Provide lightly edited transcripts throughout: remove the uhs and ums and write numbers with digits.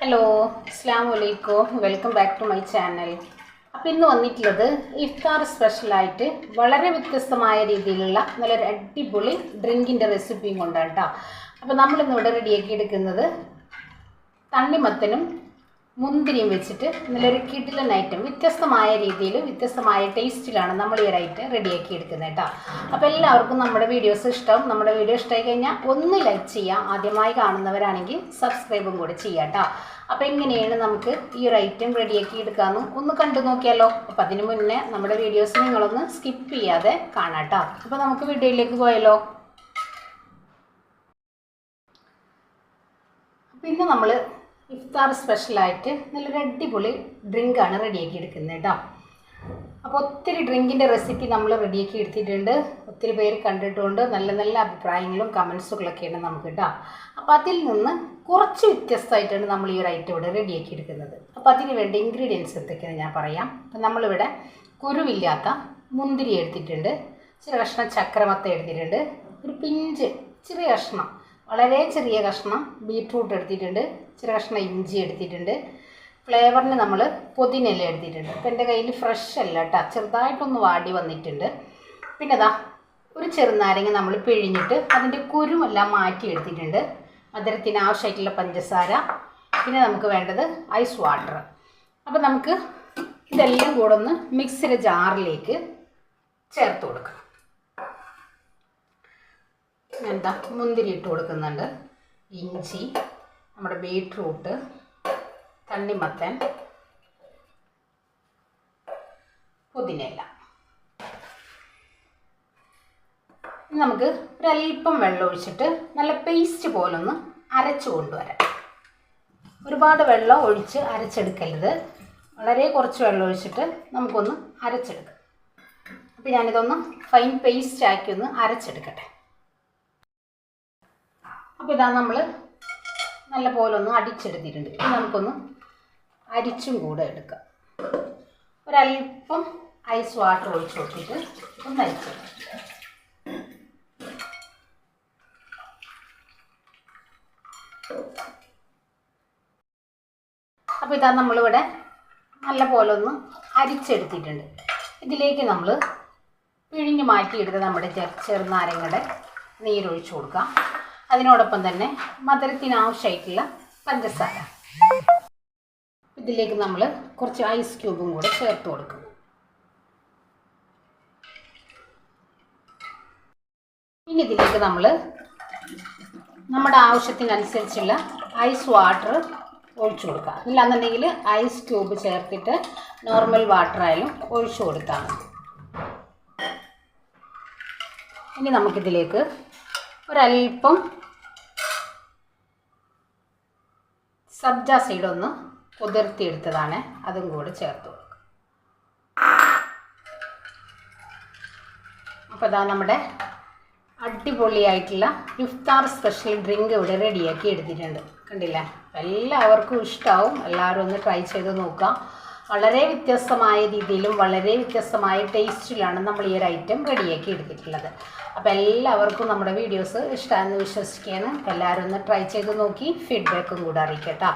Hello അസ്സലാമു അലൈക്കും welcome back to my channel. അപ്പോൾ ഇന്ന് വന്നിട്ടുള്ളത് ഇഫ്താർ സ്പെഷ്യലായിട്ട് വളരെ വ്യത്യസ്തമായ രീതിയിലുള്ള നല്ലൊരു അടിപൊളി ഡ്രിങ്കിൻ്റെ റെസിപ്പിയും കൊണ്ടാണ് കേട്ടോ. അപ്പോൾ നമ്മളിന്നിവിടെ റെഡിയാക്കി എടുക്കുന്നത് തണ്ണിമത്തനും മുന്തിരിയും വെച്ചിട്ട് നല്ലൊരു കിടിലൻ ഐറ്റം, വ്യത്യസ്തമായ രീതിയിൽ വ്യത്യസ്തമായ ടേസ്റ്റിലാണ് നമ്മൾ ഈ ഒരു ഐറ്റം റെഡിയാക്കി എടുക്കുന്നത് കേട്ടോ. അപ്പോൾ എല്ലാവർക്കും നമ്മുടെ വീഡിയോസ് ഇഷ്ടം. നമ്മുടെ വീഡിയോ ഇഷ്ടമായി കഴിഞ്ഞാൽ ഒന്ന് ലൈക്ക് ചെയ്യാം, ആദ്യമായി കാണുന്നവരാണെങ്കിൽ സബ്സ്ക്രൈബും കൂടെ ചെയ്യാം കേട്ടോ. അപ്പോൾ എങ്ങനെയാണ് നമുക്ക് ഈ ഒരു ഐറ്റം റെഡിയാക്കി എടുക്കാമെന്നും ഒന്ന് കണ്ടു നോക്കിയാലോ. അപ്പോൾ അതിന് മുന്നേ നമ്മുടെ വീഡിയോസ് നിങ്ങളൊന്ന് സ്കിപ്പ് ചെയ്യാതെ കാണാം കേട്ടോ. അപ്പോൾ നമുക്ക് വീഡിയോയിലേക്ക് പോയാലോ. പിന്നെ നമ്മൾ ഇഫ്താർ സ്പെഷ്യലായിട്ട് നല്ലൊരു അടിപൊളി ഡ്രിങ്കാണ് റെഡിയാക്കി എടുക്കുന്നത് കേട്ടോ. അപ്പോൾ ഒത്തിരി ഡ്രിങ്കിൻ്റെ റെസിപ്പി നമ്മൾ റെഡിയാക്കി എടുത്തിട്ടുണ്ട്, ഒത്തിരി പേര് കണ്ടിട്ടുണ്ട്, നല്ല നല്ല അഭിപ്രായങ്ങളും കമൻസുകളൊക്കെയാണ് നമുക്ക് കേട്ടോ. അപ്പോൾ അതിൽ നിന്ന് കുറച്ച് വ്യത്യസ്തമായിട്ടാണ് നമ്മൾ ഈ ഒരു ഐറ്റം ഇവിടെ റെഡിയാക്കി എടുക്കുന്നത്. അപ്പോൾ അതിന് വേണ്ട ഇൻഗ്രീഡിയൻസ് എന്തൊക്കെയാണ് ഞാൻ പറയാം. അപ്പം നമ്മളിവിടെ കുരുവില്ലാത്ത മുന്തിരി എടുത്തിട്ടുണ്ട്, ചെറിയ കഷ്ണം ചക്രമത്ത എടുത്തിട്ടുണ്ട്, ഒരു പിഞ്ച് ചെറിയ കഷ്ണം, വളരെ ചെറിയ കഷ്ണം ബീട്രൂട്ട് എടുത്തിട്ടുണ്ട്, ചെറിയ കഷ്ണം ഇഞ്ചി എടുത്തിട്ടുണ്ട്, ഫ്ലേവറിന് നമ്മൾ പുതിനയില എടുത്തിട്ടുണ്ട്. അപ്പോൾ എൻ്റെ കയ്യിൽ ഫ്രഷ് അല്ല കേട്ടോ, ചെറുതായിട്ടൊന്ന് വാടി വന്നിട്ടുണ്ട്. പിന്നെ അതാ ഒരു ചെറുനാരങ്ങ നമ്മൾ പിഴിഞ്ഞിട്ട് അതിൻ്റെ കുരുമെല്ലാം മാറ്റി എടുത്തിട്ടുണ്ട്, മധുരത്തിന് ആവശ്യമായിട്ടുള്ള പഞ്ചസാര, പിന്നെ നമുക്ക് വേണ്ടത് ഐസ് വാട്ടർ. അപ്പോൾ നമുക്ക് ഇതെല്ലാം കൂടെ ഒന്ന് മിക്സിയുടെ ജാറിലേക്ക് ചേർത്ത് കൊടുക്കാം. എന്താ മുന്തിരി ഇട്ട് കൊടുക്കുന്നുണ്ട്, ഇഞ്ചി, നമ്മുടെ ബീട്രൂട്ട്, തണ്ണിമത്തൻ, പുതിനയില. നമുക്ക് ഒരല്പം വെള്ളം ഒഴിച്ചിട്ട് നല്ല പേസ്റ്റ് പോലൊന്ന് അരച്ചു കൊണ്ടുവരാം. ഒരുപാട് വെള്ളം ഒഴിച്ച് അരച്ചെടുക്കരുത്, വളരെ കുറച്ച് വെള്ളം ഒഴിച്ചിട്ട് നമുക്കൊന്ന് അരച്ചെടുക്കാം. അപ്പോൾ ഞാനിതൊന്ന് ഫൈൻ പേസ്റ്റ് ആക്കി ഒന്ന് അരച്ചെടുക്കട്ടെ. അപ്പോൾ ഇതാ നമ്മൾ നല്ല പോലെ ഒന്ന് അടിച്ചെടുത്തിട്ടുണ്ട്. ഇനി നമുക്കൊന്ന് അരിച്ചും കൂടെ എടുക്കാം. ഒരല്പം ഐസ് വാട്ടർ ഒഴിച്ച് കൊടുത്തിട്ട് ഒന്ന് അരിച്ചെടുക്കാം. അപ്പോൾ ഇതാ നമ്മളിവിടെ നല്ല പോലെ ഒന്ന് അരിച്ചെടുത്തിട്ടുണ്ട്. ഇതിലേക്ക് നമ്മൾ പിഴിഞ്ഞ് മാറ്റിയെടുത്ത് നമ്മുടെ ചെറുനാരങ്ങയുടെ നീരൊഴിച്ച് കൊടുക്കാം. അതിനോടൊപ്പം തന്നെ മധുരത്തിന് ആവശ്യമായിട്ടുള്ള പഞ്ചസാര. ഇതിലേക്ക് നമ്മൾ കുറച്ച് ഐസ് ക്യൂബും കൂടെ ചേർത്ത് കൊടുക്കും. ഇനി ഇതിലേക്ക് നമ്മൾ നമ്മുടെ ആവശ്യത്തിനനുസരിച്ചുള്ള ഐസ് വാട്ടർ ഒഴിച്ചു കൊടുക്കുക. ഇല്ലാന്നുണ്ടെങ്കിൽ ഐസ് ക്യൂബ് ചേർത്തിട്ട് നോർമൽ വാട്ടർ ആയാലും ഒഴിച്ചു കൊടുക്കാം. ഇനി നമുക്കിതിലേക്ക് ഒരല്പം സബ്ജ സീഡൊന്ന് കുതിർത്തിയെടുത്തതാണ്, അതും കൂടെ ചേർത്ത് കൊടുക്കും. അപ്പോൾ ഇതാ നമ്മുടെ അടിപൊളിയായിട്ടുള്ള ഇഫ്താർ സ്പെഷ്യൽ ഡ്രിങ്ക് ഇവിടെ റെഡിയാക്കി എടുത്തിട്ടുണ്ട്. കണ്ടില്ലേ, എല്ലാവർക്കും ഇഷ്ടമാവും. എല്ലാവരും ഒന്ന് ട്രൈ ചെയ്ത് നോക്കാം. വളരെ വ്യത്യസ്തമായ രീതിയിലും വളരെ വ്യത്യസ്തമായ ടേസ്റ്റിലാണ് നമ്മൾ ഈ ഒരു ഐറ്റം റെഡിയാക്കി എടുത്തിട്ടുള്ളത്. അപ്പോൾ എല്ലാവർക്കും നമ്മുടെ വീഡിയോസ് ഇഷ്ടമാണെന്ന് വിശ്വസിക്കുകയാണ്. എല്ലാവരും ഒന്ന് ട്രൈ ചെയ്ത് നോക്കി ഫീഡ്ബാക്കും കൂടെ അറിയിക്കട്ടോ.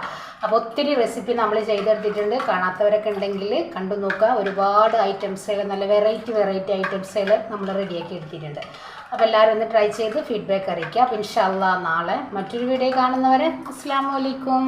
അപ്പോൾ ഒത്തിരി റെസിപ്പി നമ്മൾ ചെയ്തെടുത്തിട്ടുണ്ട്, കാണാത്തവരൊക്കെ ഉണ്ടെങ്കിൽ കണ്ടു നോക്കുക. ഒരുപാട് ഐറ്റംസുകൾ, നല്ല വെറൈറ്റി ഐറ്റംസുകൾ നമ്മൾ റെഡിയാക്കി എടുത്തിട്ടുണ്ട്. അപ്പോൾ എല്ലാവരും ഒന്ന് ട്രൈ ചെയ്ത് ഫീഡ്ബാക്ക് അറിയിക്കുക. അപ്പോൾ ഇൻഷാ അല്ലാഹ് നാളെ മറ്റൊരു വീഡിയോ കാണുന്നവരെ അസ്സലാമു അലൈക്കും.